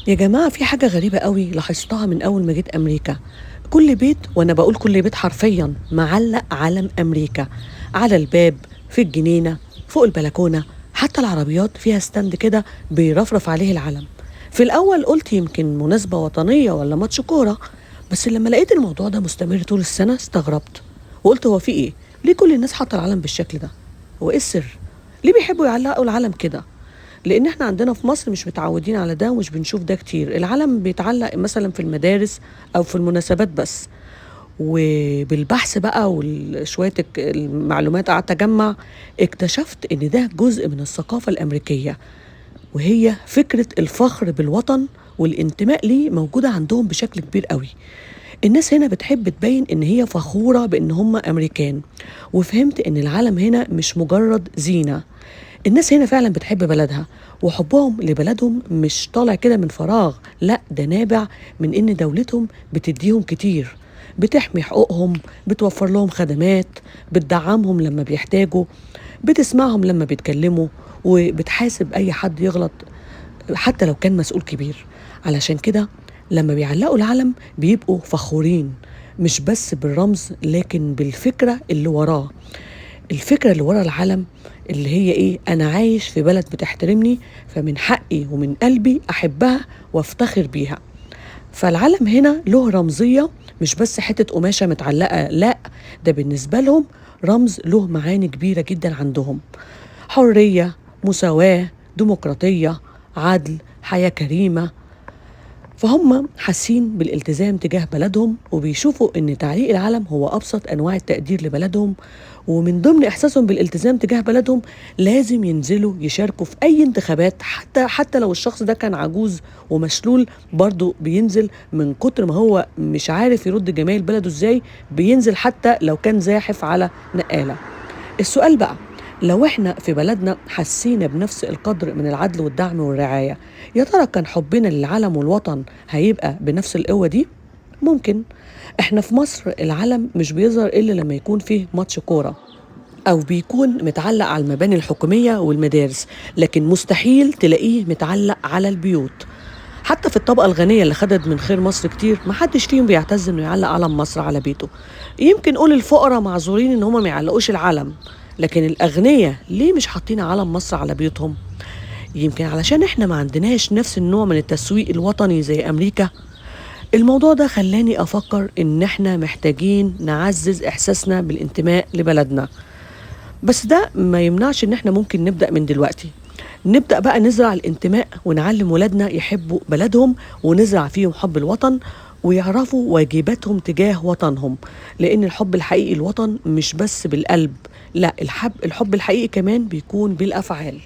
يا جماعة في حاجة غريبة قوي لاحظتها من أول ما جيت أمريكا. كل بيت، وأنا بقول كل بيت حرفيا، معلق علم أمريكا على الباب، في الجنينة، فوق البلكونة. حتى العربيات فيها ستاند كده بيرفرف عليه العلم. في الأول قلت يمكن مناسبة وطنية ولا ماتش كورة، بس لما لقيت الموضوع ده مستمر طول السنة استغربت وقلت هو في إيه؟ ليه كل الناس حاطة العلم بالشكل ده؟ هو إيه السر؟ ليه بيحبوا يعلقوا العلم كده؟ لان احنا عندنا في مصر مش متعودين على ده ومش بنشوف ده كتير. العلم بيتعلق مثلا في المدارس او في المناسبات بس. وبالبحث بقى وشوية المعلومات قعدت اجمع، اكتشفت ان ده جزء من الثقافة الامريكية، وهي فكرة الفخر بالوطن والانتماء ليه موجودة عندهم بشكل كبير قوي. الناس هنا بتحب تبين ان هي فخورة بان هم امريكان. وفهمت ان العلم هنا مش مجرد زينة. الناس هنا فعلا بتحب بلدها، وحبهم لبلدهم مش طالع كده من فراغ، لا ده نابع من ان دولتهم بتديهم كتير، بتحمي حقوقهم، بتوفر لهم خدمات، بتدعمهم لما بيحتاجوا، بتسمعهم لما بيتكلموا، وبتحاسب اي حد يغلط حتى لو كان مسؤول كبير. علشان كده لما بيعلقوا العلم بيبقوا فخورين، مش بس بالرمز لكن بالفكرة اللي وراه. الفكرة اللي ورا العلم اللي هي ايه؟ انا عايش في بلد بتحترمني، فمن حقي ومن قلبي احبها وافتخر بيها. فالعلم هنا له رمزية، مش بس حتة قماشة متعلقة، لا، ده بالنسبة لهم رمز له معاني كبيرة جدا عندهم: حرية، مساواة، ديمقراطية، عدل، حياة كريمة. فهم حاسين بالالتزام تجاه بلدهم، وبيشوفوا ان تعليق العلم هو ابسط انواع التقدير لبلدهم. ومن ضمن احساسهم بالالتزام تجاه بلدهم لازم ينزلوا يشاركوا في اي انتخابات، حتى لو الشخص ده كان عجوز ومشلول، برضه بينزل من كتر ما هو مش عارف يرد جمايل بلده ازاي. بينزل حتى لو كان زاحف على نقالة. السؤال بقى، لو احنا في بلدنا حسينا بنفس القدر من العدل والدعم والرعاية، يا ترى كان حبنا للعلم والوطن هيبقى بنفس القوة دي؟ ممكن. احنا في مصر العلم مش بيظهر إلا لما يكون فيه ماتش كورة، أو بيكون متعلق على المباني الحكومية والمدارس، لكن مستحيل تلاقيه متعلق على البيوت. حتى في الطبقة الغنية اللي خدت من خير مصر كتير، محدش فيهم بيعتز انه يعلق علم مصر على بيته. يمكن قول الفقراء معذورين ان هما ما يعلقوش العلم، لكن الأغنياء ليه مش حاطين علم مصر على بيوتهم؟ يمكن علشان احنا ما عندناش نفس النوع من التسويق الوطني زي أمريكا. الموضوع ده خلاني أفكر إن احنا محتاجين نعزز إحساسنا بالانتماء لبلدنا. بس ده ما يمنعش إن احنا ممكن نبدأ من دلوقتي، نبدأ بقى نزرع الانتماء ونعلم ولادنا يحبوا بلدهم، ونزرع فيهم حب الوطن، ويعرفوا واجباتهم تجاه وطنهم. لأن الحب الحقيقي الوطن مش بس بالقلب، لا، الحب الحقيقي كمان بيكون بالأفعال.